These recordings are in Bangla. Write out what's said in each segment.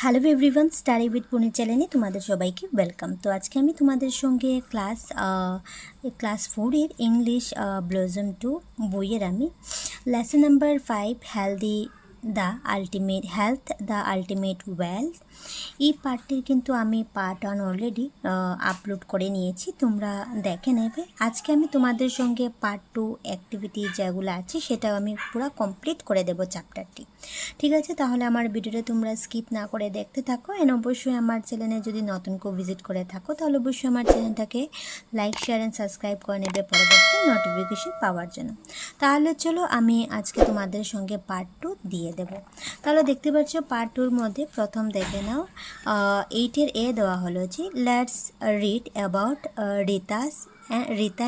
হ্যালো এভরিওয়ান, স্টাডি উইথ পুনি চ্যানেলে তোমাদের সবাইকে ওয়েলকাম। তো আজকে আমি তোমাদের সঙ্গে ক্লাস 4-এর ইংলিশ ব্লজম 2 বইয়ের আমি lesson number 5 health the ultimate wealth এই পার্টটির কিন্তু আমি পার্ট 1 অলরেডি আপলোড করে নিয়েছি, তোমরা দেখে নেবে। আজকে আমি তোমাদের সঙ্গে পার্ট 2 অ্যাক্টিভিটি যেগুলো আছে সেটাও আমি পুরো কমপ্লিট করে দেব চ্যাপ্টারটি। ঠিক আছে, তাহলে আমার ভিডিওটা তোমরা স্কিপ না করে দেখতে থাকো। এন্ড অবশ্যই আমার চ্যানেলে যদি নতুন কেউ ভিজিট করে থাকো তাহলে অবশ্যই আমার চ্যানেলটাকে লাইক, শেয়ার অ্যান্ড সাবস্ক্রাইব করে নেবে পরবর্তী নোটিফিকেশন পাওয়ার জন্য। তাহলে চলো আমি আজকে তোমাদের সঙ্গে পার্ট 2 দিয়ে দেব। তাহলে দেখতে পাচ্ছ পার্ট 2-র মধ্যে প্রথম দেখে নাও 8-এর এ দেওয়া হলো যে let's read about Rita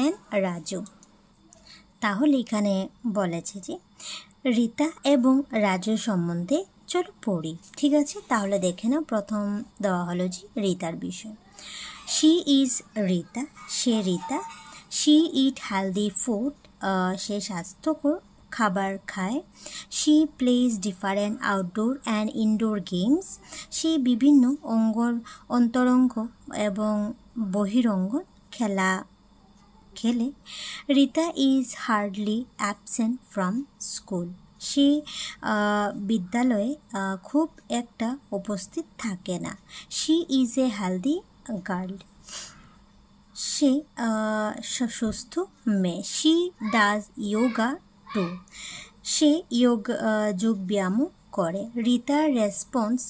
and Raju. তাহলে এখানে বলেছে যে রিতা এবং রাজুর সম্বন্ধে চলো পড়ি। ঠিক আছে, তাহলে দেখে নাও প্রথম দেওয়া হলো যে রিতার বিষয়। শি ইজ রিতা, সে Rita. She eat healthy food, সে স্বাস্থ্যকর খাবার খায়। She plays different outdoor and indoor games, সে বিভিন্ন অন্তরঙ্গ এবং বহিরঙ্গন খেলা খেলে। Rita is hardly absent from school, সে বিদ্যালয়ে খুব একটা উপস্থিত থাকে না। She is a healthy girl, সে সুস্থ মেয়ে। শি ডাজ ইয়োগা টু, সে যোগ ব্যায়ামও করে। Rita response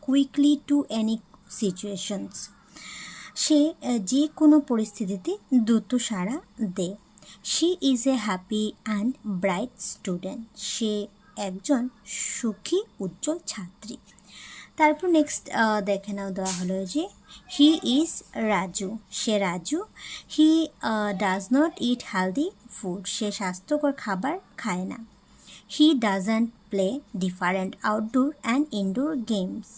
quickly to any situations, সে যে কোনো পরিস্থিতিতে দ্রুত সাড়া দেয়। She is a happy and bright student, সে একজন সুখী উজ্জ্বল ছাত্রী। তারপর নেক্সট দেখে নাও দেওয়া হলো যে হি ইজ রাজু, সে Raju. He does not eat healthy food, সে স্বাস্থ্যকর খাবার খায় না। He doesn't play different outdoor and indoor games,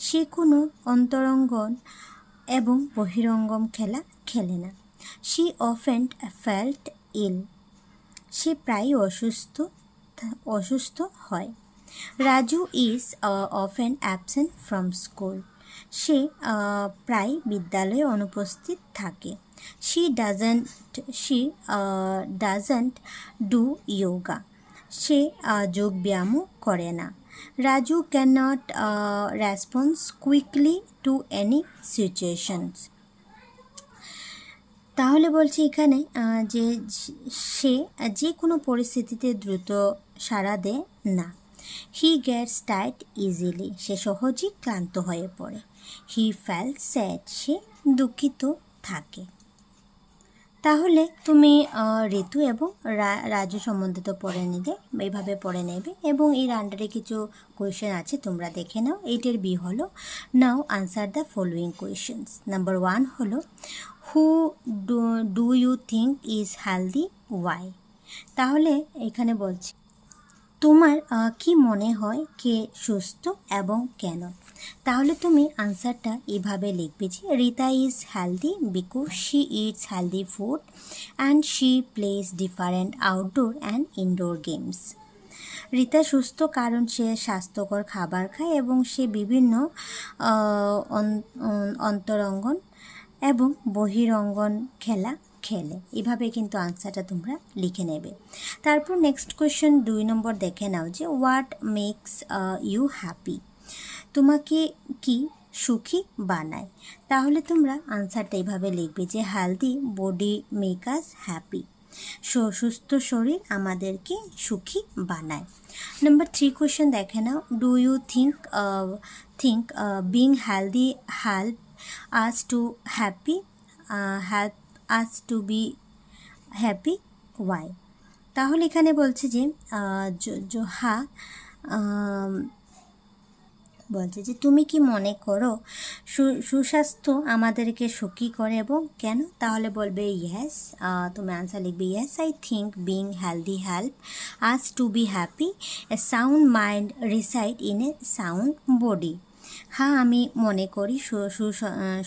সে কোনো অন্তরঙ্গন এবং বহিরঙ্গম খেলা খেলে না। শি অফেন ফেল্ট ইল, সে প্রায় অসুস্থ হয়। Raju is often absent from school, সে প্রায় বিদ্যালয়ে অনুপস্থিত থাকে। শি ডাজন্ট ডু ইয়োগা, সে যোগ ব্যায়ামও করে না। Raju can not response quickly to any situations, তাহলে বলছি এখানে যে সে যে কোনো পরিস্থিতিতে দ্রুত সাড়া দেয় না। হি গেটস টায়ার্ড ইজিলি, সে সহজেই ক্লান্ত হয়ে পড়ে। হি ফেল্ট স্যাড, সে দুঃখিত থাকে। তাহলে তুমি ঋতু এবং রাজু সম্বন্ধে তো পড়ে নিলে, এইভাবে পড়ে নেবে। এবং এর আন্ডারে কিছু কোয়েশ্চেন আছে, তোমরা দেখে নাও। 8-এর বি হলো now answer the following questions. Number 1 হলো who do you think is healthy why. তাহলে এখানে বলছি তোমার কি মনে হয় কে সুস্থ এবং কেন। তাহলে তুমি আনসারটা এভাবে লিখবে যে Rita is healthy because she eats healthy food and she place different outdoor and indoor games. Rita সুস্থ কারণ সে স্বাস্থ্যকর খাবার খায় এবং সে বিভিন্ন অন্তরঙ্গন এবং বহিরঙ্গন খেলা খেলে। এভাবে কিন্তু আনসারটা তোমরা লিখে নেবে। তারপর নেক্সট কোয়েশ্চেন 2 নম্বর দেখে নাও যে হোয়াট মেক্স ইউ হ্যাপি, তোমাকে কি সুখী বানায়। তাহলে তোমরা আনসারটা এইভাবে লিখবে যে healthy body make us happy, সুস্থ শরীর আমাদেরকে সুখী বানায়। নাম্বার 3 কোয়েশ্চেন দেখে নাও do you think being healthy help us to be happy why. তাহলে এখানে বলছে যে বলছে যে তুমি কি মনে করো সুস্বাস্থ্য আমাদেরকে সুখী করে এবং কেন। তাহলে বলবে ইয়েস, তুমি আনসার লিখবে yes I think being healthy help us to be happy, a sound mind reside in a sound body. হ্যাঁ, আমি মনে করি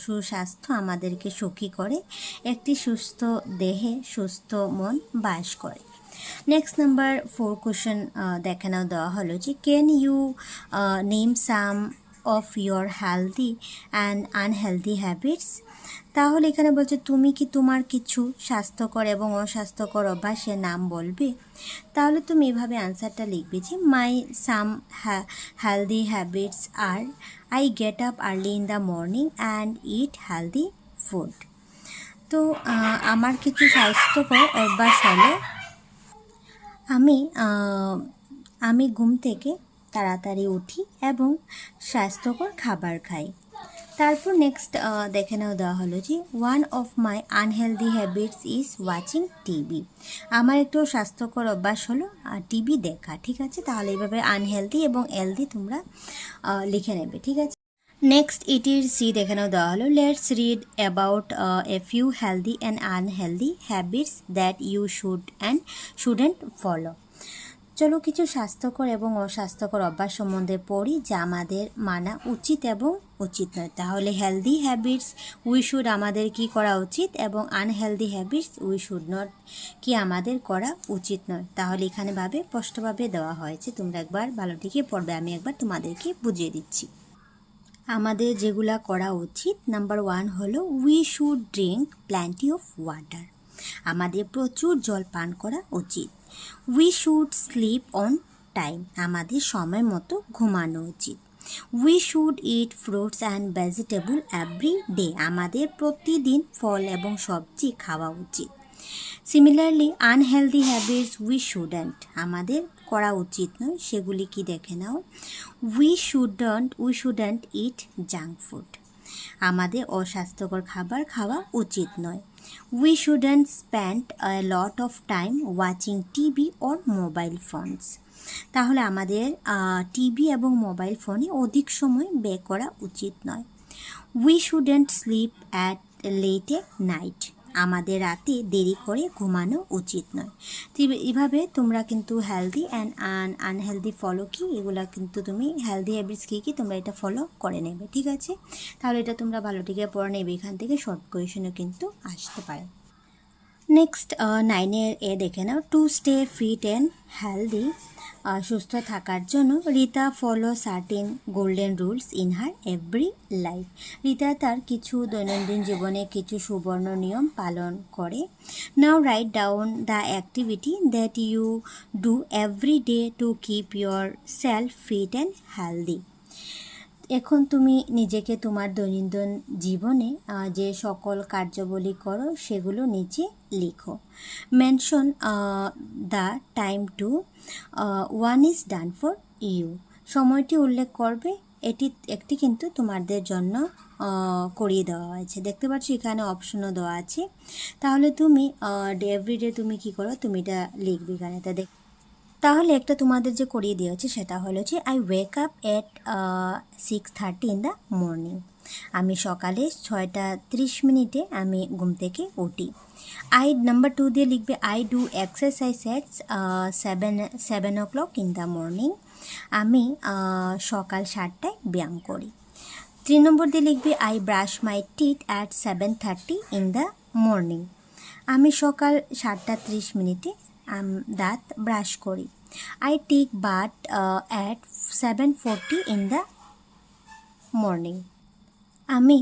সুস্বাস্থ্য আমাদেরকে সুখী করে, একটি সুস্থ দেহে সুস্থ মন বাস করে। নেক্সট নাম্বার 4 কোয়েশ্চেন দেখে নাও দেওয়া হলো যে can you name some of your healthy and unhealthy habits. তাহলে এখানে বলছে তুমি কি তোমার কিছু স্বাস্থ্যকর এবং অস্বাস্থ্যকর অভ্যাসের নাম বলবে। তাহলে তুমি এভাবে আনসারটা লিখবে যে my some healthy habits are I get up early in the morning and eat healthy food. তো আমার কিছু স্বাস্থ্যকর অভ্যাস হলো আমি আমি ঘুম থেকে তাড়াতাড়ি উঠি এবং স্বাস্থ্যকর খাবার খাই। তারপর নেক্সট দেখে নেওয়া দেওয়া হলো যে one of my unhealthy habits is watching TV. আমার একটু স্বাস্থ্যকর অভ্যাস হলো টিভি দেখা। ঠিক আছে, তাহলে এইভাবে আনহেলদি এবং হেলদি তোমরা লিখে নেবে। ঠিক আছে, নেক্সট ইটির সি দেখানো দেওয়া হলো let's read about a few healthy and unhealthy habits that you should and shouldn't follow. চলো কিছু স্বাস্থ্যকর এবং অস্বাস্থ্যকর অভ্যাস সম্বন্ধে পড়ি যা আমাদের মানা উচিত এবং উচিত নয়। তাহলে হেলদি হ্যাবিটস উই শুড আমাদের কি করা উচিত এবং unhealthy habits we should not কি আমাদের করা উচিত নয়। তাহলে এখানে স্পষ্টভাবে দেওয়া হয়েছে, তোমরা একবার ভালো দিকে পড়বে, আমি একবার তোমাদেরকে বুঝিয়ে দিচ্ছি। আমাদের যেগুলা করা উচিত, নাম্বার 1 হলো we should drink plenty of water. আমাদের প্রচুর জল পান করা উচিত। We should sleep on time. আমাদের সময় মতো ঘুমানো উচিত। We should eat fruits and vegetable every day. আমাদের প্রতিদিন ফল এবং সবজি খাওয়া উচিত। Similarly unhealthy habits we shouldn't আমাদের করা উচিত নয়, সেগুলি কি দেখে নাও। We shouldn't eat junk food. আমাদের অস্বাস্থ্যকর খাবার খাওয়া উচিত নয়। We shouldn't spend a lot of time watching TV or mobile phones. তাহলে আমাদের টিভি এবং মোবাইল ফোনে অধিক সময় ব্যয় করা উচিত নয়। We shouldn't sleep at late a night. আমাদের রাতে দেরি করে ঘুমানো উচিত নয়। তো এইভাবে তোমরা কিন্তু হেলদি অ্যান্ড আনহেলদি ফলো কি, এগুলা কিন্তু তুমি হেলদি হ্যাবিটস কী তোমরা এটা ফলো করে নেবে। ঠিক আছে, তাহলে এটা তোমরা ভালো থেকে পড়ে নেবে, এখান থেকে শর্ট কোয়েশনও কিন্তু আসতে পারে। নেক্সট 9-এর দেখে নাও to stay fit and healthy. সুস্থ থাকার জন্য Rita follow certain golden rules in her every life. Rita তার কিছু দৈনন্দিন জীবনে কিছু সুবর্ণ নিয়ম পালন করে। Now write down the activity that you do every day to keep yourself fit and healthy. এখন তুমি নিজেকে তোমার দৈনন্দিন জীবনে যে সকল কার্যাবলী করো সেগুলো নিচে লিখো। Mention the time too one is done for you. সময়টি উল্লেখ করবে, একটি কিন্তু তোমাদের জন্য করিয়ে দেওয়া হয়েছে। দেখতে পাচ্ছ এখানে অপশনও দেওয়া আছে। তাহলে তুমি এভরিডে তুমি কি করো, তুমি এটা লিখবে এখানে। তাহলে একটা তোমাদের যে করিয়ে দেওয়া হচ্ছে সেটা হলো যে I wake up at 6:30 in the morning. আমি সকালে 6:30 আমি ঘুম থেকে উঠি। নাম্বার 2 দিয়ে লিখবে I do exercise at 7 o'clock in the morning. আমি সকাল 7টায় ব্যায়াম করি। 3 নম্বর দিয়ে লিখবে I brush my teeth at 7:30 in the morning. আমি সকাল 7:30 দাঁত ব্রাশ করি। I take bath at 7:40 in the morning. আমি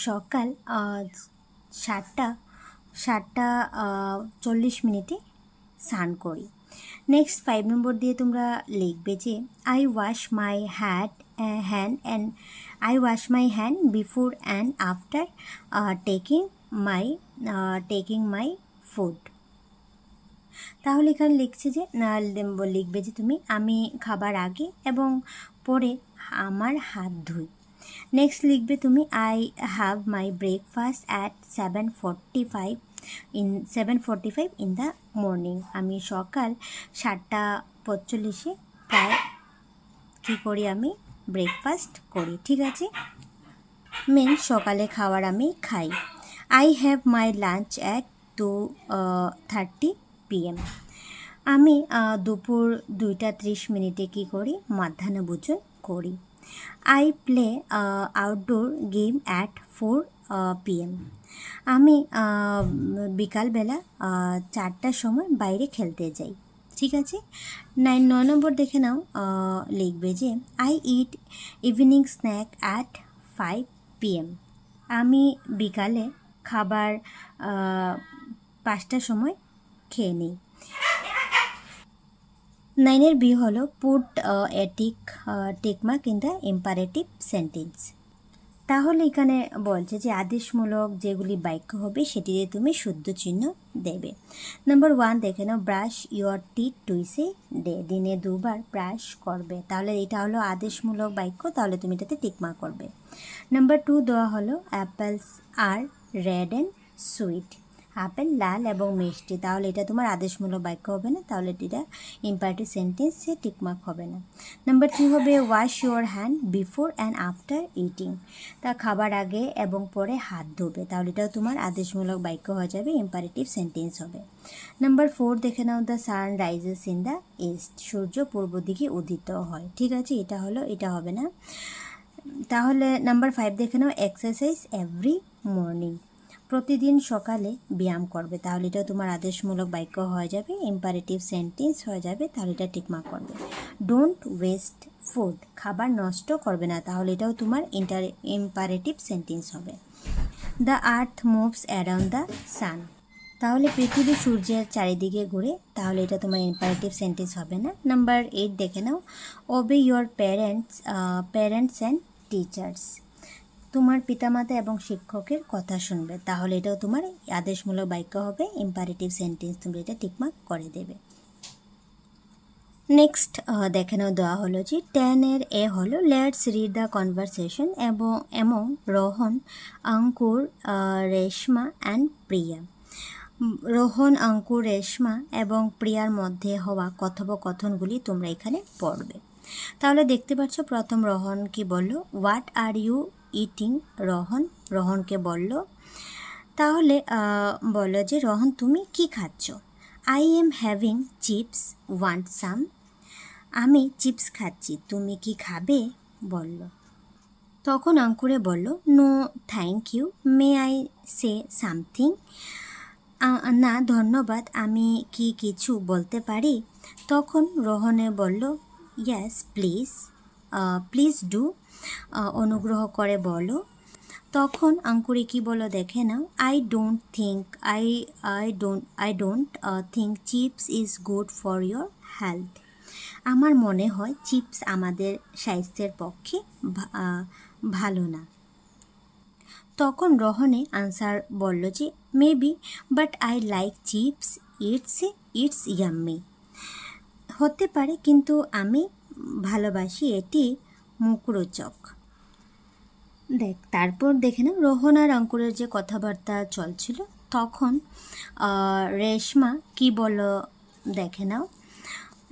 সকাল 7:40 স্নান করি। নেক্সট 5 নম্বর দিয়ে তোমরা লিখবে যে I wash my hand before and after taking my food. তাহলে এখানে লিখছে যে লিখবে যে তুমি আমি খাবার আগে এবং পরে আমার হাত ধুই। নেক্সট লিখবে তুমি I have my breakfast at 7:45 in the morning. আমি সকাল 7:45 প্রায় কী করি, আমি ব্রেকফাস্ট করি। ঠিক আছে, সকালে খাবার আমি খাই। I have my lunch at 2:30 PM। আমি দুপুর 2:30 কী করি, মধ্যাহ্নভোজন করি। I play outdoor game at 4 PM। আমি বিকালবেলা 4টার সময় বাইরে খেলতে যাই। ঠিক আছে। 9 নম্বর দেখে নাও, লিখবে যে I eat evening snack at 5 PM। আমি বিকালে খাবার 5টার সময় খেয়ে নিই। 9 বি হলো put a tick mark in the imperative sentence. তাহলে এখানে বলছে যে আদেশমূলক যেগুলি বাক্য হবে সেটিতে তুমি শুদ্ধ চিহ্ন দেবে। নাম্বার 1 দেখে নাও, brush your teeth twice a day, দিনে 2বার ব্রাশ করবে। তাহলে এটা হলো আদেশমূলক বাক্য, তাহলে তুমি এটাতে টিকমার্ক করবে। নাম্বার 2 দেওয়া হলো apples are red and sweet, apple লাল এবং মিষ্টি। তাহলে এটা তোমার আদেশমূলক বাক্য হবে না, তাহলে এটা ইম্পারেটিভ সেন্টেন্সে টিকমার্ক হবে না। নাম্বার 3 হবে wash your hand before and after eating, তা খাবার আগে এবং পরে হাত ধোবে। তাহলে এটাও তোমার আদেশমূলক বাক্য হয়ে যাবে, ইম্পারেটিভ সেন্টেন্স হবে। নাম্বার 4 দেখে নাও, the sun rises in the east, সূর্য পূর্ব দিকে উদিত হয়। ঠিক আছে, এটা হলো, এটা হবে না। তাহলে নাম্বার 5 দেখে নাও, এক্সারসাইজ এভরি মর্নিং, প্রতিদিন সকালে ব্যায়াম করবে। তাহলে এটাও তোমার আদেশমূলক বাক্য হয়ে যাবে, ইম্পারেটিভ সেন্টেন্স হয়ে যাবে, তাহলে এটা টিকমার্ক করবে। ডোন্ট ওয়েস্ট ফুড, খাবার নষ্ট করবে না। তাহলে এটাও তোমার ইম্পারেটিভ সেন্টেন্স হবে। The earth moves around the sun, তাহলে পৃথিবী সূর্যের চারিদিকে ঘুরে। তাহলে এটা তোমার ইম্পারেটিভ সেন্টেন্স হবে না। নাম্বার 8 দেখে নাও, obey your parents and teachers, তোমার পিতামাতা এবং শিক্ষকের কথা শুনবে। তাহলে এটাও তোমার আদেশমূলক বাক্য হবে, ইম্পারেটিভ সেন্টেন্স, তুমি এটা টিকমার্ক করে দেবে। নেক্সট দেখে নাও, দেওয়া হলো যে 10 এ হলো লেটস রিড দ্য কনভারসেশন এবং রোহন, অঙ্কুর, রেশমা অ্যান্ড প্রিয়া। রোহন, অঙ্কুর, রেশমা এবং প্রিয়ার মধ্যে হওয়া কথোপকথনগুলি তোমরা এখানে পড়বে। তাহলে দেখতে পাচ্ছ, প্রথম রোহন কি বলল, হোয়াট আর ইউ ইটিং, রোহনকে বলল। তাহলে বললো যে রোহন তুমি কি খাচ্ছ? I am having chips, want সাম, আমি চিপস খাচ্ছি, তুমি কি খাবে? বলল। তখন অঙ্কুরে বলল, no thank you, may I say something, না ধন্যবাদ, আমি কি কিছু বলতে পারি? তখন রোহনে বলল, ইয়েস প্লিজ ডু, অনুগ্রহ করে বলো। তখন অঙ্কুরে কি বলো দেখে নাও, I don't think chips is good for your health, আমার মনে হয় চিপস আমাদের স্বাস্থ্যের পক্ষে ভালো না। তখন রোহনে আনসার বলল যে maybe, but I like chips, it's yummy, হতে পারে কিন্তু আমি ভালোবাসি, এটি মুখরোচক। তারপর দেখে না, রোহন আর অঙ্কুরের যে কথাবার্তা চলছিল, তখন রেশমা কি বলল দেখে নাও।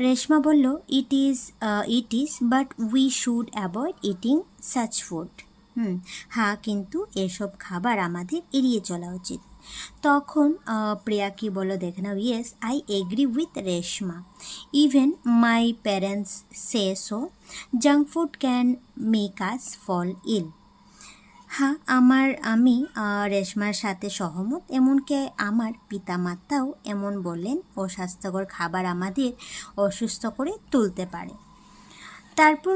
রেশমা বলল, it is but we should avoid eating such food, হ্যাঁ কিন্তু এসব খাবার আমাদের এড়িয়ে চলা উচিত। তখন প্রিয়া কি বলল দেখে নাও, yes I agree with Reshma, even my parents say so, junk food can make us fall ill, হ্যাঁ আমি রেশমার সাথে সহমত, এমনকি আমার পিতামাতাও এমন বললেন, অস্বাস্থ্যকর খাবার আমাদের অসুস্থ করে তুলতে পারে। তারপর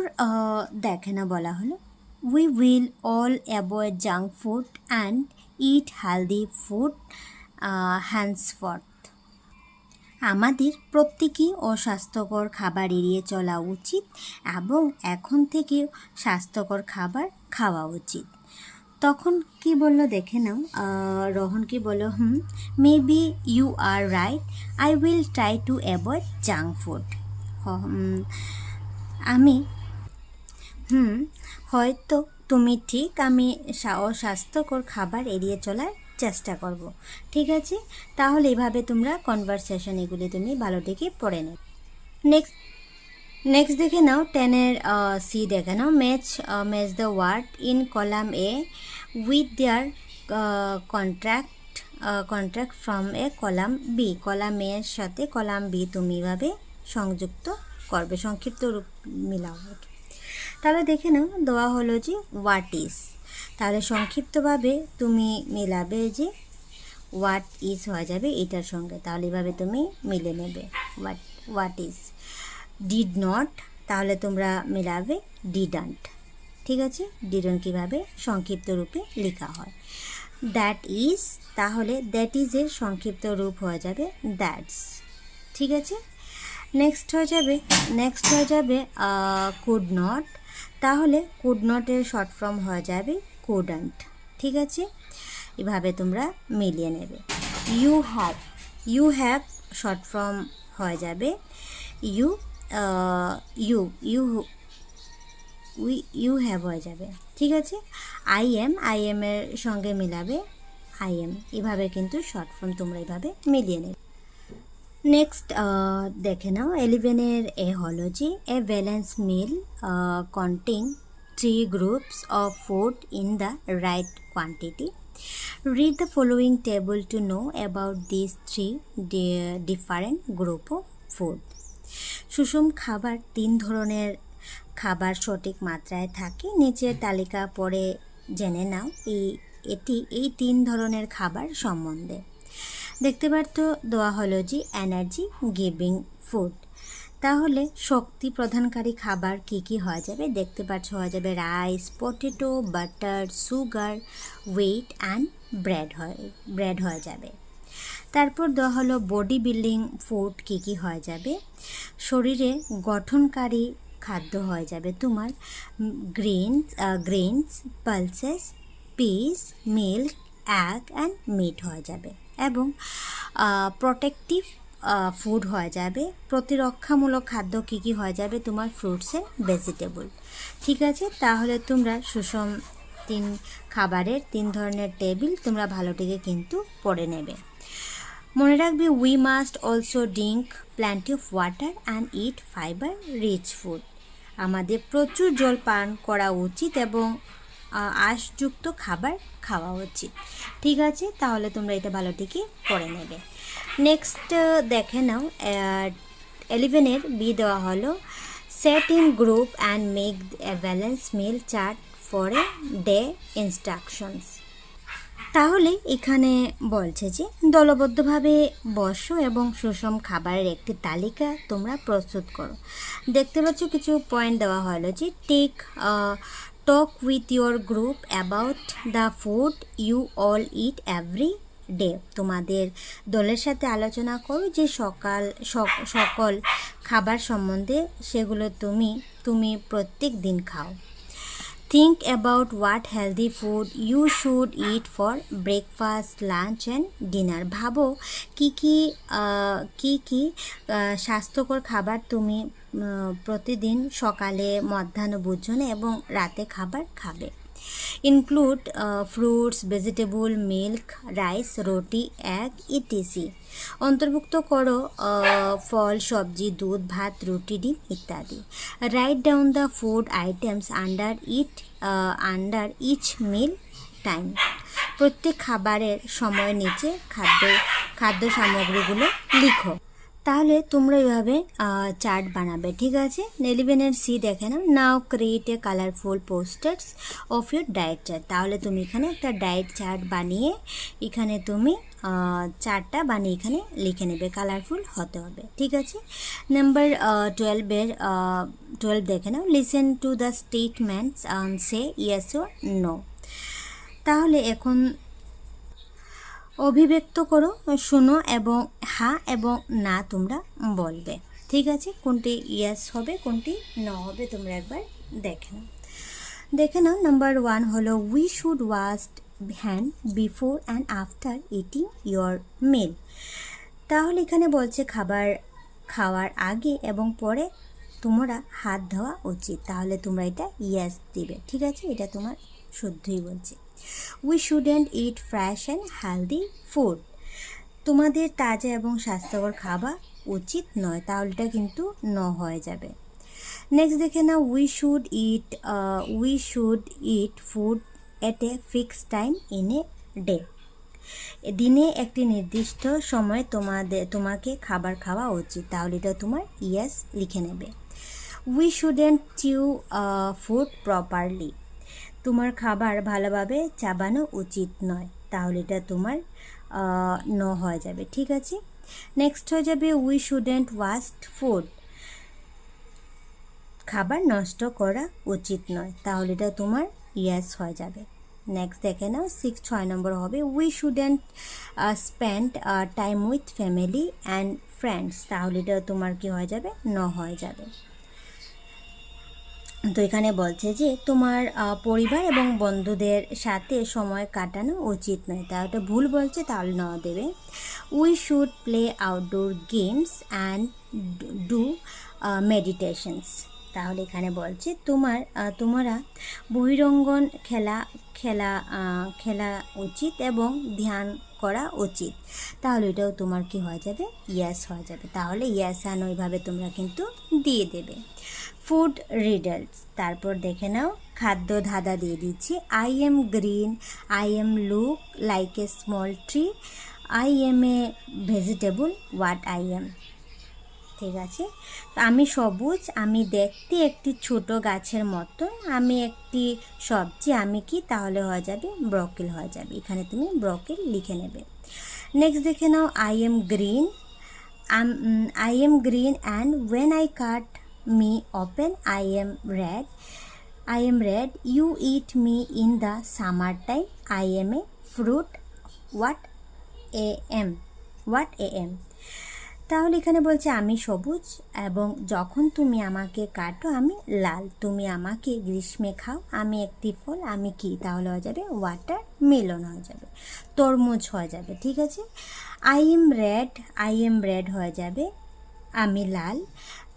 দেখে না বলা হলো, we will all avoid junk food and eat healthy food henceforth, আমাদের প্রত্যেকেই অস্বাস্থ্যকর খাবার এড়িয়ে চলা উচিত এবং এখন থেকে স্বাস্থ্যকর খাবার খাওয়া উচিত। তখন কি বললো দেখে নাও, রোহন কি বললো, maybe you are right, I will try to avoid junk food, আমি হয়তো তুমি ঠিক, আমি অস্বাস্থ্যকর খাবার এড়িয়ে চলার চেষ্টা করব। ঠিক আছে, তাহলে এভাবে তোমরা কনভারসেশন এগুলি তুমি ভালো থেকে পড়ে নেবে। নেক্সট দেখে নাও 10 সি দেখে নাও, match the word in column A with their contract from a column B, column A এর সাথে কলাম বি তুমি এভাবে সংযুক্ত করবে, সংক্ষিপ্ত রূপ মিলাও। তাহলে দেখে নাও, দেওয়া হলো যে হোয়াট ইজ, তাহলে সংক্ষিপ্তভাবে তুমি মিলাবে যে হোয়াট ইজ হয়ে যাবে এটার সঙ্গে, তাহলে এভাবে তুমি মিলে নেবে হোয়াট ইজ। ডিড নট, তাহলে তোমরা মিলাবে ডিডন্ট। ঠিক আছে, ডিডন্ট কীভাবে সংক্ষিপ্ত রূপে লেখা হয়। দ্যাট ইজ, তাহলে দ্যাট ইজের সংক্ষিপ্ত রূপ হয়ে যাবে দ্যাটস। ঠিক আছে, নেক্সট হয়ে যাবে কুড নট, তাহলে কুড নটের শর্ট ফর্ম হয়ে যাবে কুডন্ট। ঠিক আছে, এভাবে তোমরা মিলিয়ে নেবে। ইউ হ্যাভ শর্ট ফর্ম হয়ে যাবে ইউ ইউ হ্যাভ হয়ে যাবে। ঠিক আছে, আই এম এর সঙ্গে মিলাবে আই এম, এভাবে কিন্তু শর্ট ফর্ম তোমরা এভাবে মিলিয়ে নেবে। নেক্সট দেখে নাও 11-এর এ হলো যে a balance meal contain 3 groups of food in the right quantity. Read the following table to know about these 3 different group of food. সুষম খাবার 3 ধরনের খাবার সঠিক মাত্রায় থাকে, নিচের তালিকা পড়ে জেনে নাও এই 3 ধরনের খাবার সম্বন্ধে। দেখতে পারত দেওয়া হলো যে এনার্জি গিভিং ফুড, তাহলে শক্তি প্রদানকারী খাবার কি কি হয়ে যাবে, দেখতে পাচ্ছ হয়ে যাবে rice, potato, butter, sugar, wheat and bread হয়ে যাবে। তারপর দেওয়া হলো বডি বিল্ডিং ফুড কি কি হয়ে যাবে, শরীরে গঠনকারী খাদ্য হয়ে যাবে তোমার grains, pulses, peas, milk, egg and meat হয়ে যাবে। এবং প্রোটেক্টিভ ফুড হয়ে যাবে, প্রতিরক্ষামূলক খাদ্য কী কী হয়ে যাবে তোমার ফ্রুটস অ্যান্ড ভেজিটেবল। ঠিক আছে, তাহলে তোমরা সুষম 3 খাবারের 3 ধরনের টেবিল তোমরা ভালোটিকে কিন্তু পড়ে নেবে। মনে রাখবে we must also drink plenty of water and eat fibre rich food, আমাদের প্রচুর জল পান করা উচিত এবং আঁশযুক্ত খাবার খাওয়া উচিত। ঠিক আছে, তাহলে তোমরা এটা ভালোটিকে পড়ে নেবে। নেক্সট দেখে নাও 11-এর বি দেওয়া হলো set in group and make a balance meal chart for a day instructions. তাহলে এখানে বলছে যে দলবদ্ধভাবে বসো এবং সুষম খাবারের একটি তালিকা তোমরা প্রস্তুত করো। দেখতে পাচ্ছ কিছু পয়েন্ট দেওয়া হলো যে talk with your group about the food you all eat every day, তোমাদের দলের সাথে আলোচনা করো যে সকল খাবার সম্বন্ধে সেগুলো তুমি প্রত্যেক দিন খাও। Think about what healthy food you should eat for breakfast, lunch and dinner. ভাবো কি কি স্বাস্থ্যকর খাবার তুমি প্রতিদিন সকালে, মধ্যাহ্ন, ভোজনে এবং রাতে খাবার খাবে। Include fruits, vegetable, milk, rice, roti, egg etc. অন্তর্ভুক্ত করো ফল, সবজি, দুধ, ভাত, রুটি, ডিম ইত্যাদি। Write down the food items under each meal time. প্রত্যেক খাবারের সময় নিচে খাদ্য সামগ্রীগুলো লিখো। তাহলে তোমরা এইভাবে চার্ট বানাবে। ঠিক আছে, 11-এর সি দেখে নাও now create a colourful posters of your diet chart. তাহলে তুমি এখানে একটা ডায়েট চার্ট বানিয়ে এখানে তুমি চার্টটা বানিয়ে এখানে লিখে নেবে, কালারফুল হতে হবে। ঠিক আছে, নাম্বার 12 দেখে নাও listen to the statements and say yes or no. তাহলে এখন অভিব্যক্ত করো, শোনো এবং হ্যাঁ এবং না তোমরা বলবে। ঠিক আছে, কোনটি ইয়েস হবে কোনটি না হবে তোমরা একবার দেখে নাও। নাম্বার 1 হলো we should wash hand before and after eating your meal. তাহলে এখানে বলছে খাবার খাওয়ার আগে এবং পরে তোমরা হাত ধোয়া উচিত, তাহলে তোমরা এটা ইয়েস দিবে। ঠিক আছে, এটা তোমার শুদ্ধই বলছে। We shouldn't it fresh and healthy food, তোমাদের তাজা এবং স্বাস্থ্যকর খাবার উচিত নয়, তাহলে এটা কিন্তু ন হয়ে যাবে। নেক্সট দেখে না we should eat food at A fixed time in a day, দিনে একটি নির্দিষ্ট সময় তোমাকে খাবার খাওয়া উচিত, তাহলে এটা তোমার ইয়েস লিখে নেবে। We shouldn't chew food properly, তোমার খাবার ভালোভাবে চাবানো উচিত নয়, তাহলে এটা তোমার নো হয়ে যাবে, ঠিক আছে। নেক্সট হয়ে যাবে উই শুডেন্ট ওয়াস্ট ফুড, খাবার নষ্ট করা উচিত নয়, তাহলে এটা তোমার ইয়েস হয়ে যাবে। নেক্সট দেখে নাও 6 নম্বর হবে we shouldn't spend time with family and friends, তাহলে এটা তোমার কি হয়ে যাবে, নো হয়ে যাবে। তো এখানে বলছে যে তোমার পরিবার এবং বন্ধুদের সাথে সময় কাটানো উচিত নয়, তা ওটা ভুল বলছে, তাহলে ন দেবে। We should play outdoor games and do meditations, তাহলে এখানে বলছে তোমরা বহিরঙ্গন খেলা উচিত এবং ধ্যান করা উচিত, তাহলে এটাও তোমার কি হয়ে যাবে, ইয়েস হয়ে যাবে। তাহলে ইয়েস অ্যান্ড ওইভাবে তোমরা কিন্তু দিয়ে দেবে। ফুড রিডলস, তারপর দেখে নাও খাদ্য ধাঁধা দিয়ে দিচ্ছি। I am green, I am look like a small tree, I am A vegetable, what I am, ঠিক আছে। আমি সবুজ, আমি দেখতে একটি ছোট গাছের মতো, আমি একটি সবজি, আমি কি, তাহলে হয়ে যাবে ব্রোকলি হয়ে যাবে, এখানে তুমি ব্রোকলি লিখে নেবে। নেক্সট দেখে নাও I am green, I am green and when I cut me open I am red. You eat me in the summertime. I am a fruit. What am? তাহলে এখানে বলছে আমি সবুজ এবং যখন তুমি আমাকে কাটো আমি লাল, তুমি আমাকে গ্রীষ্মে খাও, আমি একটি ফল, আমি কি, তাহলে হয়ে যাবে ওয়াটার মেলন হয়ে যাবে, তরমুজ হয়ে যাবে, ঠিক আছে। আই এম রেড হয়ে যাবে, আমি লাল।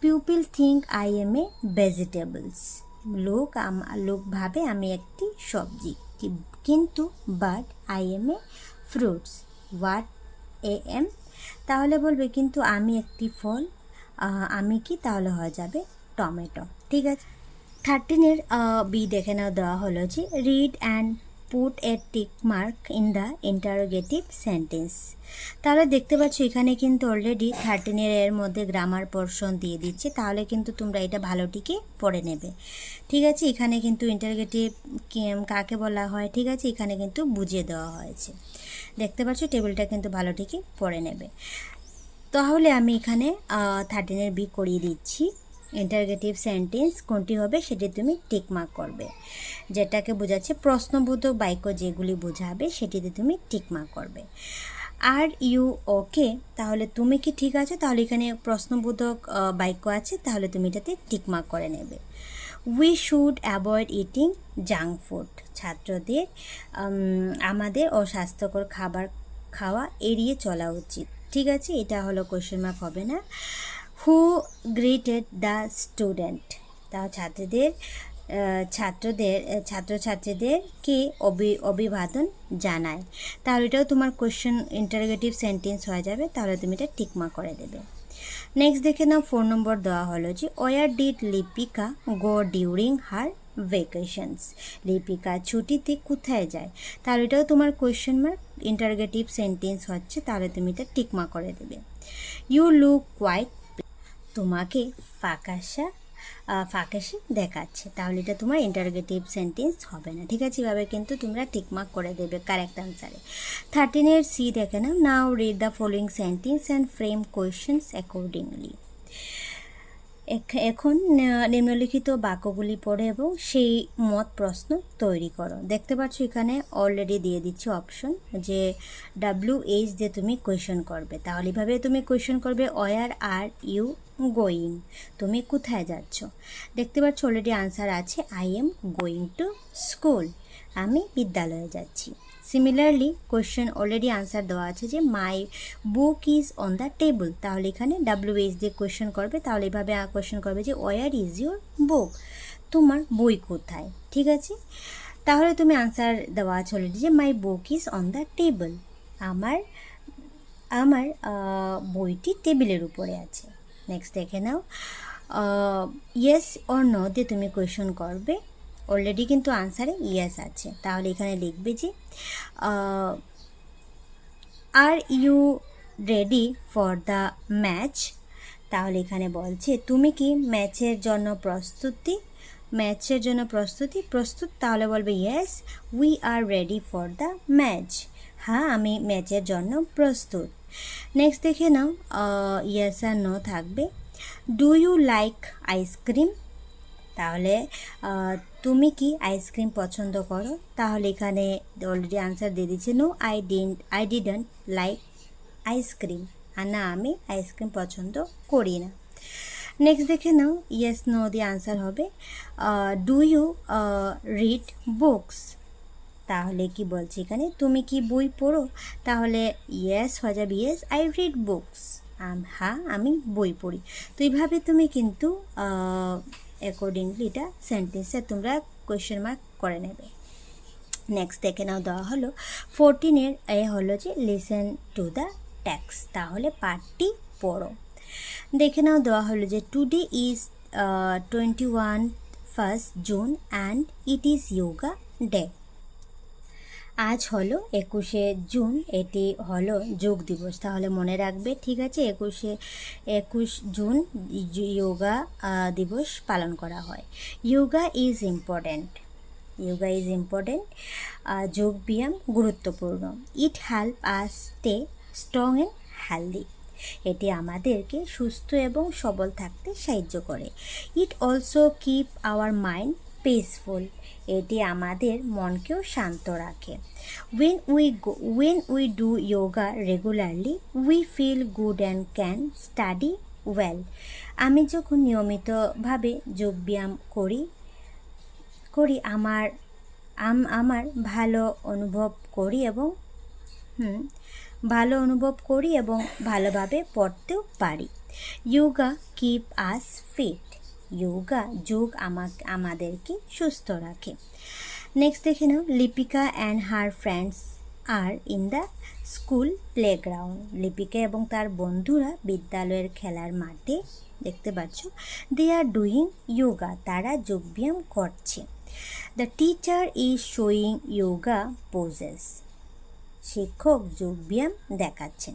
People think I am a vegetables, লোক ভাবে আমি একটি সবজি, কিন্তু but I am a fruits, what am, তাহলে বলবে কিন্তু আমি একটি ফল, আমি কি, তাহলে হয়ে যাবে টমেটো, ঠিক আছে। 13 বি দেখে নাও দেওয়া হলো যে read and put a tick mark in the interrogative sentence, তাহলে দেখতে পাচ্ছ এখানে কিন্তু অলরেডি 13 এর মধ্যে গ্রামার পোর্শন দিয়ে দিচ্ছে, তাহলে কিন্তু তোমরা এটা ভালোটিকে পড়ে নেবে, ঠিক আছে। এখানে কিন্তু ইন্টারোগেটিভ কাকে বলা হয়, ঠিক আছে, এখানে কিন্তু বুঝিয়ে দেওয়া হয়েছে, দেখতে পাচ্ছ টেবিলটা কিন্তু ভালোটিকে পড়ে নেবে। তাহলে আমি এখানে 13 বি করিয়ে দিচ্ছি। ইন্টারোগেটিভ সেন্টেন্স কোনটি হবে সেটি তুমি টিক মার্ক করবে, যেটাকে বোঝাচ্ছে প্রশ্নবোধক বাক্য যেগুলি বোঝাবে সেটিতে তুমি টিক মার্ক করবে। আর ইউ ওকে, তাহলে তুমি কি ঠিক আছে, তাহলে এখানে প্রশ্নবোধক বাক্য আছে, তাহলে তুমি এটাতে টিক মার্ক করে নেবে। We should avoid eating junk food, ছাত্রদের আমাদের অস্বাস্থ্যকর খাবার খাওয়া এড়িয়ে চলা উচিত, ঠিক আছে, এটা হলো কোয়েশ্চেন মার্ক হবে না। হু গ্রেটেড দ্য স্টুডেন্ট, তা ছাত্রছাত্রীদেরকে অভিবাদন জানায়, তাহলে এটাও তোমার কোয়েশ্চেন ইন্টারোগেটিভ সেন্টেন্স হয়ে যাবে, তাহলে তুমি এটা টিকমার্ক করে দেবে। নেক্সট দেখে নাও 4 নম্বর দেওয়া হলো যে where did Lipika go during her vacations, Lipika ছুটিতে কোথায় যায়, তাহলে এটাও তোমার কোয়েশ্চেন মার্ক ইন্টারোগেটিভ সেন্টেন্স হচ্ছে, তাহলে তুমি এটা টিকমার্ক করে দেবে। ইউ লুক কোয়াইট, তোমাকে ফ্যাকাশে দেখাচ্ছে, তাহলে এটা তোমার ইন্টারোগেটিভ সেন্টেন্স হবে না, ঠিক আছে, এভাবে কিন্তু তোমরা টিকমার্ক করে দেবে কারেক্ট আনসারে। 13 সি দেখে নাও, now read the following sentence and frame questions accordingly, এখন নিম্নলিখিত বাক্যগুলি পড়ে এবং সেই মত প্রশ্ন তৈরি করো। দেখতে পাচ্ছ এখানে অলরেডি দিয়ে দিচ্ছি অপশন যে WH দিয়ে তুমি কোয়েশ্চেন করবে, তাহলে এভাবে তুমি কোয়েশ্চেন করবে ওয়ার আর ইউ গোয়িং, তুমি কোথায় যাচ্ছ। দেখতে পাচ্ছ অলরেডি আনসার আছে I am going to school, আমি বিদ্যালয়ে যাচ্ছি। সিমিলারলি কোয়েশ্চেন অলরেডি আনসার দেওয়া আছে যে my book is on the table, তাহলে এখানে WH দিয়ে কোয়েশ্চেন করবে, তাহলে এভাবে কোয়েশ্চেন করবে যে ওয়ার ইজ ইউর বুক, তোমার বই কোথায়, ঠিক আছে। তাহলে তুমি আনসার দেওয়া আছে অলরেডি যে my book is on the table, আমার বইটি টেবিলের উপরে আছে। নেক্সট দেখে নাও ইয়েস অর নো দিয়ে তুমি কোয়েশ্চেন করবে, অলরেডি কিন্তু আনসারে ইয়েস আছে, তাহলে এখানে লিখবে যে are you ready for the match, তাহলে এখানে বলছে তুমি কি ম্যাচের জন্য প্রস্তুত, তাহলে বলবে yes we are ready for the match. হ্যাঁ আমি ম্যাচের জন্য প্রস্তুত। নেক্সট দেখে নাও, ইয়েস আর নো থাকবে। Do you like ice cream? তাহলে তুমি কি আইসক্রিম পছন্দ করো? তাহলে এখানে অলরেডি আনসার দিয়ে দিচ্ছে no I didn't like ice cream, আর না আমি আইসক্রিম পছন্দ করি না। নেক্সট দেখে নাও, ইয়েস নো দিয়ে আনসার হবে ডু ইউ রিড বুকস? তাহলে কি বলছি এখানে, তুমি কি বই পড়ো? তাহলে ইয়েস হয়ে যাবে ইয়েস আই রিড বুকস, হ্যাঁ আমি বই পড়ি। তো এইভাবে তুমি কিন্তু অ্যাকর্ডিংলি এটা সেন্টেন্সে তোমরা কোয়েশ্চেন মার্ক করে নেবে। নেক্সট দেখে নাও, দেওয়া হলো 14-এর হলো যে লিসেন টু দ্য টেক্সট, তাহলে পাঠটি পড়ো। দেখে নাও, দেওয়া হলো যে today is 21 June and it is yoga day. আজ হলো 21শে জুন, এটি হলো যোগ দিবস। তাহলে মনে রাখবে, ঠিক আছে, 21 জুন যোগা দিবস পালন করা হয়। যোগা ইজ ইম্পর্ট্যান্ট, যোগ ব্যায়াম গুরুত্বপূর্ণ। It help us stay strong and healthy, এটি আমাদেরকে সুস্থ এবং সবল থাকতে সাহায্য করে। It also keep our mind peaceful, এটি আমাদের মনকেও শান্ত রাখে। when we do yoga regularly we feel good and can study well, আমি যখন নিয়মিতভাবে যোগব্যায়াম করি আমার ভালো অনুভব করি এবং ভালোভাবে পড়তেও পারি। যোগা কিপ আস ফিট, যোগ আমাদেরকে সুস্থ রাখে। নেক্সট দেখে নাও, Lipika and her friends are in the school playground. Lipika এবং তার বন্ধুরা বিদ্যালয়ের খেলার মাঠে, দেখতে পাচ্ছ, দে আর ডুইং যোগা, তারা যোগব্যায়াম করছে। The teacher is showing yoga poses, শিক্ষক যোগব্যায়াম দেখাচ্ছেন।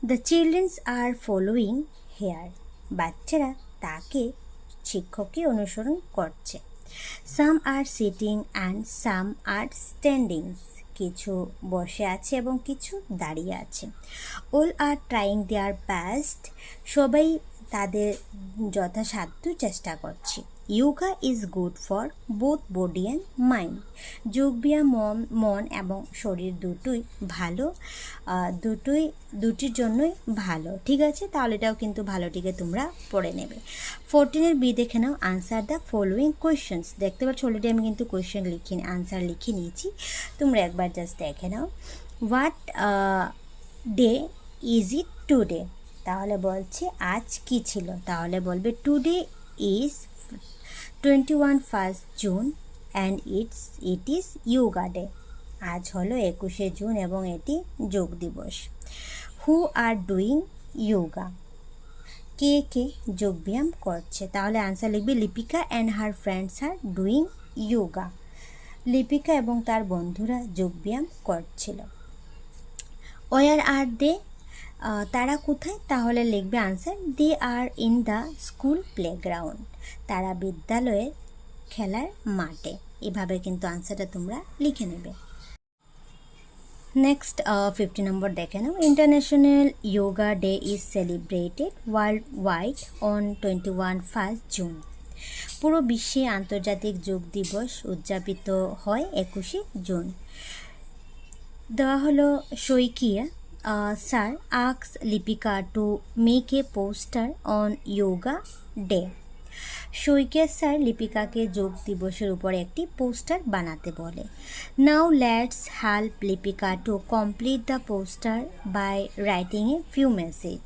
The childrens are following her, বাচ্চারা শিক্ষককে অনুসরণ করছে। Some are sitting and some are standing, কিছু বসে আছে এবং কিছু দাঁড়িয়ে আছে। All are trying their best, সবাই তাদের যথাসাধ্য চেষ্টা করছে। Yoga is good for both body and mind, যোগব্যায়াম মন এবং শরীর দুটির জন্যই ভালো। ঠিক আছে, তাহলে এটাও কিন্তু ভালোটিকে তোমরা পড়ে নেবে। 14-এর বি দেখে নাও, আনসার দ্য ফলোয়িং কোয়েশ্চেন্স। দেখতে পাচ্ছ অলরেডি আমি কিন্তু আনসার লিখে নিয়েছি, তোমরা একবার জাস্ট দেখে নাও। What day is it today? তাহলে বলছে আজ কি ছিল? তাহলে বলবে today is 21 June and it is yoga day, আজ হলো 21শে জুন এবং এটি যোগ দিবস। হু আর ডুইং যোগা, কে যোগব্যায়াম করছে? তাহলে আনসার লিখবে Lipika and her friends are doing yoga, Lipika এবং তার বন্ধুরা যোগব্যায়াম করছিল। ওয়ার আর দে, তারা কোথায়? তাহলে লিখবে answer they are in the school playground, তারা বিদ্যালয়ের খেলার মাঠে। এভাবে কিন্তু আনসারটা তোমরা লিখে নেবে। নেক্সট 50 নম্বর দেখে নাও, international yoga day is celebrated world wide on 21 June. পুরো বিশ্বে আন্তর্জাতিক যোগ দিবস উদযাপিত হয় 21শে জুন। দেওয়া হলো Saikia sir asks Lipika to make a poster on yoga day. Saikia sir লিপিকাকে যোগ দিবসের উপর একটি পোস্টার বানাতে বলে। Now let's help Lipika to complete the poster by writing a few message.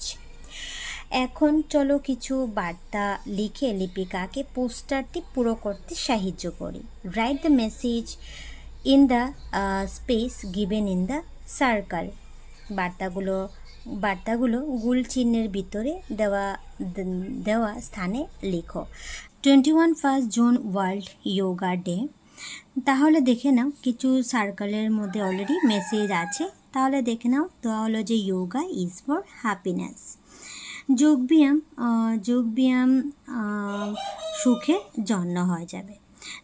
এখন চলো কিছু বার্তা লিখে লিপিকাকে পোস্টারটি পুরো করতে সাহায্য করি। Write the message in the space given in the circle. বার্তাগুলো গুল চিহ্নের ভিতরে দেওয়া স্থানে লিখো। 21 জুন ওয়ার্ল্ড যোগা ডে। তাহলে দেখে নাও, কিছু সার্কেলের মধ্যে অলরেডি মেসেজ আছে, তাহলে দেখে নাও। দেওয়া হলো যে যোগা ইজ ফর হ্যাপিনেস, যোগব্যায়াম সুখের জন্য হয়ে যাবে।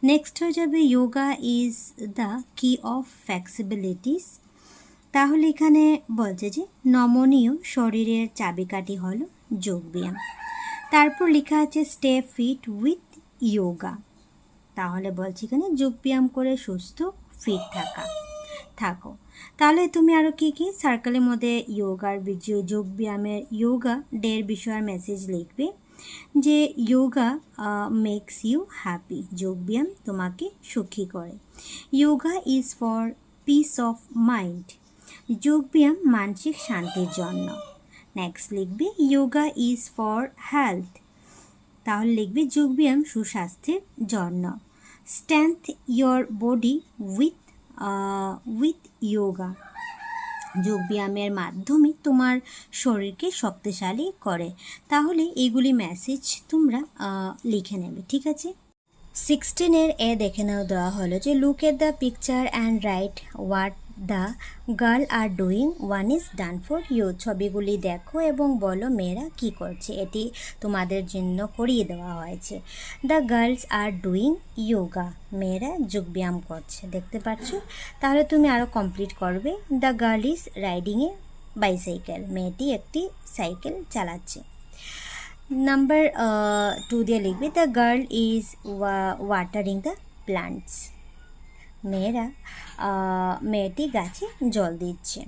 নেক্সট হয়ে যাবে যোগা ইজ দ্য কি অফ ফ্লেক্সিবিলিটিস, তাহলে এখানে বলছে যে নমনীয় শরীরের চাবিকাঠি হলো যোগব্যায়াম। তারপর লেখা আছে স্টে ফিট উইথ ইয়োগা। তাহলে বলছি এখানে যোগব্যায়াম করে সুস্থ ফিট থাকো। তাহলে তুমি আরও কী কী সার্কেলের মধ্যে যোগব্যায়ামের ইয়োগা ডের বিষয়ের মেসেজ লিখবে যে ইয়োগা মেক্স ইউ হ্যাপি, যোগব্যায়াম তোমাকে সুখী করে। Yoga is for piece of mind, যোগব্যায়াম মানসিক শান্তির জন্য। নেক্সট লিখবে ইয়োগা ইজ ফর হেলথ, তাহলে লিখবে যোগব্যায়াম সুস্বাস্থ্যের জন্য। Strength your body with yoga, যোগব্যায়ামের মাধ্যমে তোমার শরীরকে শক্তিশালী করে। তাহলে এইগুলি মেসেজ তোমরা লিখে নেবে, ঠিক আছে। 16 দেখে নাও, দেওয়া হলো যে look at the picture and write what the girl are doing, one is done for you. ছবিগুলি দেখো এবং বলো মেয়েরা কি করছে, এটি তোমাদের জন্য করিয়ে দেওয়া হয়েছে। The girls are doing yoga, মেয়েরা যোগব্যায়াম করছে, দেখতে পাচ্ছ। তাহলে তুমি আরও কমপ্লিট করবে। The girl is riding A bicycle, মেয়েটি একটি সাইকেল চালাচ্ছে। নাম্বার 2 দিয়ে লিখবে the girl is watering the plants, মেয়েটি গাছে জল দিচ্ছে।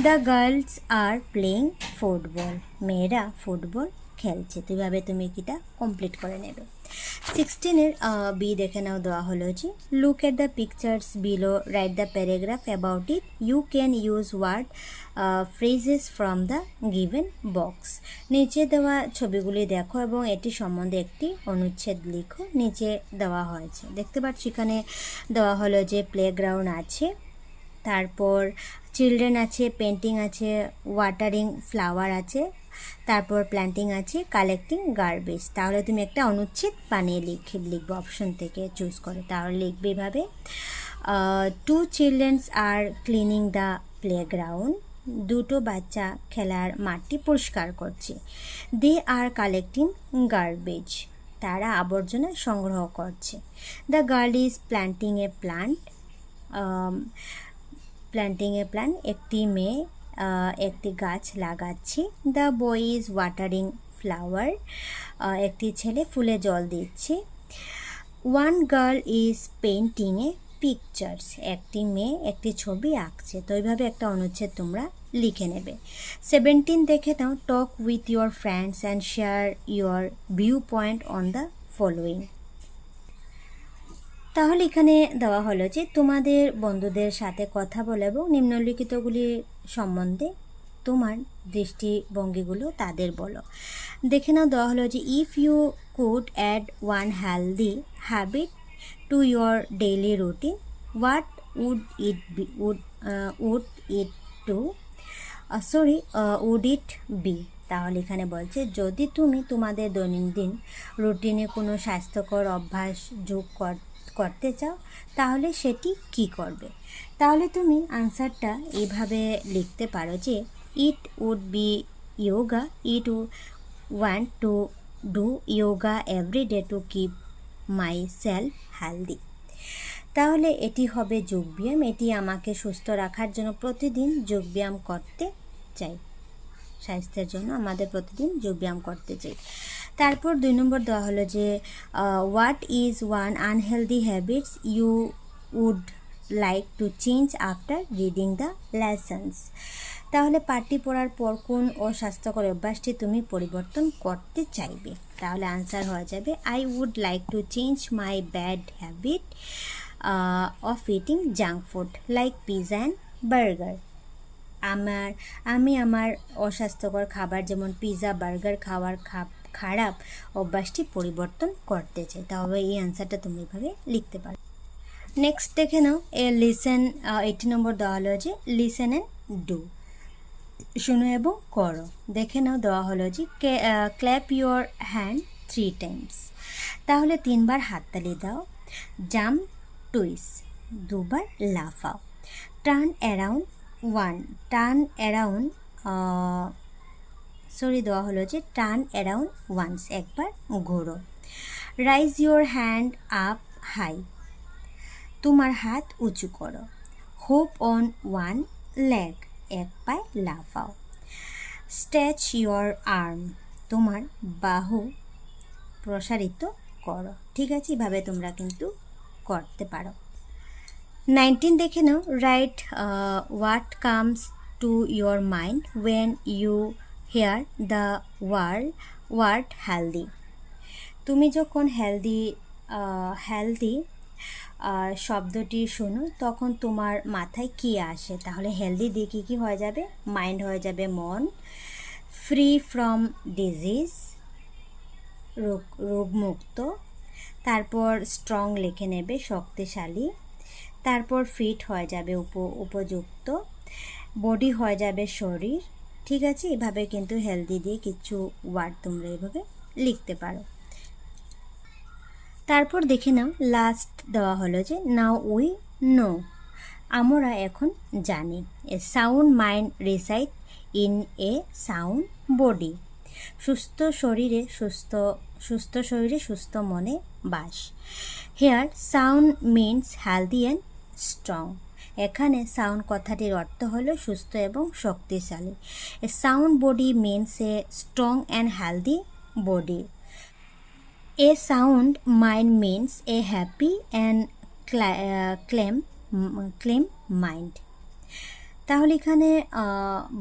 The girls are playing football, মেয়েরা ফুটবল খেলছে। তো এইভাবে তুমি এটা কমপ্লিট করে নেবে। 16 বি দেখে নাও, দেওয়া হলো যে look at the pictures below, write the paragraph about it, you can use word phrases from the given box. নিচে দেওয়া ছবিগুলি দেখো এবং এটি সম্বন্ধে একটি অনুচ্ছেদ লিখো। নিচে দেওয়া হয়েছে, দেখতে পাচ্ছি এখানে দেওয়া হলো যে প্লেগ্রাউন্ড আছে, তারপর চিলড্রেন আছে, পেন্টিং আছে, ওয়াটারিং ফ্লাওয়ার আছে, তারপর প্ল্যান্টিং আছে, কালেক্টিং গার্বেজ। তাহলে তুমি একটা অনুচ্ছেদ বানিয়ে লিখবে অপশন থেকে চুজ করে। তাহলে লিখবে এভাবে, 2 childrens are cleaning the playground, দুটো বাচ্চা খেলার মাঠটি পরিষ্কার করছে। দে আর কালেক্টিং গার্বেজ, তারা আবর্জনা সংগ্রহ করছে। The girl is planting A plant, একটি মেয়ে একটি গাছ লাগাচ্ছে। The boy is watering flower, একটি ছেলে ফুলে জল দিচ্ছে। One girl is painting A pictures, একটি মেয়ে একটি ছবি আঁকছে। তো এইভাবে একটা অনুচ্ছেদ তোমরা লিখে নেবে। 17 দেখে নাও, talk with your friends and share your view point on the following. তাহলে এখানে দেওয়া হলো যে তোমাদের বন্ধুদের সাথে কথা বলে এবং নিম্নলিখিতগুলি সম্বন্ধে তোমার দৃষ্টিভঙ্গিগুলো তাদের বলো। দেখে নাও, দেওয়া হলো যে if you could add one healthy habit to your daily routine, what would it be. তাহলে এখানে বলছে যদি তুমি তোমাদের দৈনন্দিন রুটিনে কোনো স্বাস্থ্যকর অভ্যাস যোগ করতে চাও তাহলে সেটি কি করবে। তাহলে তুমি আনসারটা এইভাবে লিখতে পারো যে it would be yoga, it want to do yoga every day to keep myself healthy. তাহলে এটি হবে যোগব্যায়াম, এটি আমাকে সুস্থ রাখার জন্য প্রতিদিন যোগব্যায়াম করতে চাই, স্বাস্থ্যের জন্য আমাদের প্রতিদিন যোগব্যায়াম করতে চাই। তারপর 2 নম্বর দেওয়া হলো যে what is one unhealthy habits you would like to change after reading the lessons. তাহলে পাঠটি পড়ার পর কোন অস্বাস্থ্যকর অভ্যাসটি তুমি পরিবর্তন করতে চাইবে। তাহলে আনসার হয়ে যাবে I would like to change my bad habit of eating junk food like pizza and burger. আমি আমার অস্বাস্থ্যকর খাবার যেমন পিৎজা বার্গার খাওয়ার খারাপ অভ্যাসটি পরিবর্তন করতে চাই। তাহলে এই অ্যান্সারটা তুমি এভাবে লিখতে পারো। নেক্সট দেখে নাও, লিসেন 80 নম্বর দেওয়া হলো যে লিসেন অ্যান্ড ডু, শুনো এবং করো। দেখে নাও, দেওয়া হলো যে ক্ল্যাপ ইউর হ্যান্ড 3 টাইমস। তাহলে 3 বার হাততালি দাও। জাম্প টুইস, 2 বার লাফাও। টার্ন অ্যারাউন্ড দেওয়া হলো যে টার্ন অ্যারাউন্ড ওয়ান্স, একবার ঘোরো। Raise your hand up high, তোমার হাত উঁচু করো। হোপ অন ওয়ান লেগ, এক পায়ে লাফাও। স্ট্রেচ ইয়োর আর্ম, তোমার বাহু প্রসারিত করো। ঠিক আছে, এভাবে তোমরা কিন্তু করতে পারো। 19 দেখে নাও, write what comes to your mind when you hear the word healthy. তুমি যখন হেলদি শব্দটি শোনো তখন তোমার মাথায় কী আসে? তাহলে হেলদি দিয়ে কী হয়ে যাবে? মাইন্ড হয়ে যাবে মন, ফ্রি ফ্রম ডিজিজ রোগমুক্ত, তারপর স্ট্রং লিখে নেবে শক্তিশালী, তারপর ফিট হয়ে যাবে উপযুক্ত, বডি হয়ে যাবে শরীর। ঠিক আছে, এভাবে কিন্তু হেলদি দিয়ে কিছু ওয়ার্ড তোমরা এভাবে লিখতে পারো। তারপর দেখে নাও, লাস্ট দেওয়া হলো যে নাও উই নো, আমরা এখন জানি। A sound mind reside in a sound body, সুস্থ শরীরে সুস্থ মনে বাস। Here sound means healthy and strong, এখানে সাউন্ড কথাটির অর্থ হলো সুস্থ এবং শক্তিশালী। A sound body means a strong and healthy body. A sound mind means a happy and calm mind. তাহলে এখানে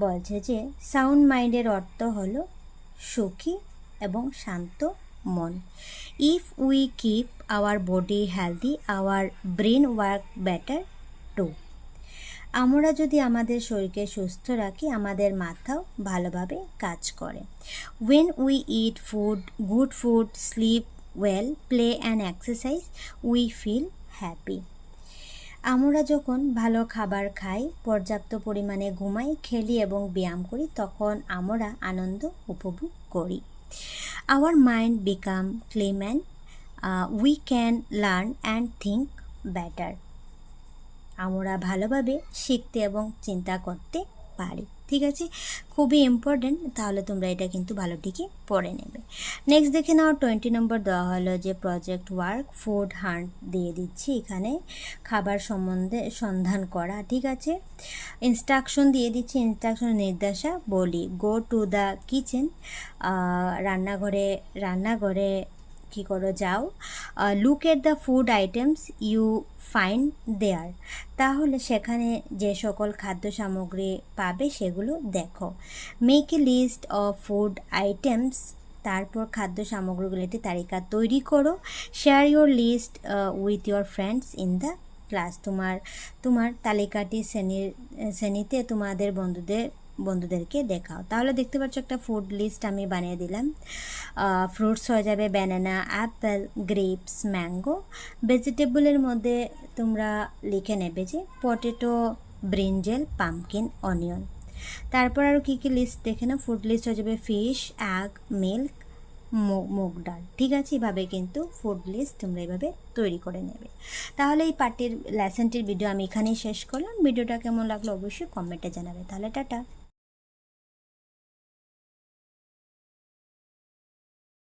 বলছে যে সাউন্ড মাইন্ডের অর্থ হলো সুখী এবং শান্ত মন। If we keep our body healthy hour brain work better to, আমরা যদি আমাদের শরীরকে সুস্থ রাখি আমাদের মাথাও ভালোভাবে কাজ করে। When we eat good food, sleep well, play and exercise, we feel happy. আমরা যখন ভালো খাবার খাই, পর্যাপ্ত পরিমাণে ঘুমাই, খেলি এবং ব্যায়াম করি তখন আমরা আনন্দ উপভোগ করি। Our mind become clean and we can learn and think better, আমরা ভালোভাবে শিখতে এবং চিন্তা করতে পারি। ঠিক আছে, খুবই ইম্পর্টেন্ট, তাহলে তোমরা এটা কিন্তু ভালো ঠিকই পড়ে নেবে। নেক্সট দেখে নাও, 20 নম্বর দেওয়া হলো যে প্রজেক্ট ওয়ার্ক ফুড হান্ট দিয়ে দিচ্ছি, এখানে খাবার সম্বন্ধে সন্ধান করা। ঠিক আছে, ইনস্ট্রাকশন দিয়ে দিচ্ছি, ইনস্ট্রাকশন নির্দেশা বলি। গো টু দ্য কিচেন, রান্নাঘরে কী করো যাও। Look at the food items you find there, তাহলে সেখানে যে সকল খাদ্য সামগ্রী পাবে সেগুলো দেখো। Make a list of food items, তারপর খাদ্য সামগ্রীগুলো একটি তালিকা তৈরি করো। Share your list with your friends in the class, তোমার তালিকাটি শ্রেণীতে তোমাদের বন্ধুদেরকে দেখাও। তাহলে দেখতে পাচ্ছ একটা ফুড লিস্ট আমি বানিয়ে দিলাম। ফ্রুটস হয়ে যাবে ব্যানানা, অ্যাপেল, গ্রেপস, ম্যাঙ্গো। ভেজিটেবলের মধ্যে তোমরা লিখে নেবে যে পটেটো, ব্রিঞ্জেল, পামকিন, অনিয়ন। তারপর আরও কী লিস্ট দেখে না, ফুড লিস্ট হয়ে যাবে ফিশ, এগ, মিল্ক, মুগ ডাল। ঠিক আছে, এভাবে কিন্তু ফুড লিস্ট তোমরা এভাবে তৈরি করে নেবে। তাহলে এই লেসনটির ভিডিও আমি এখানেই শেষ করলাম। ভিডিওটা কেমন লাগলো অবশ্যই কমেন্টে জানাবে। তাহলে টাটা।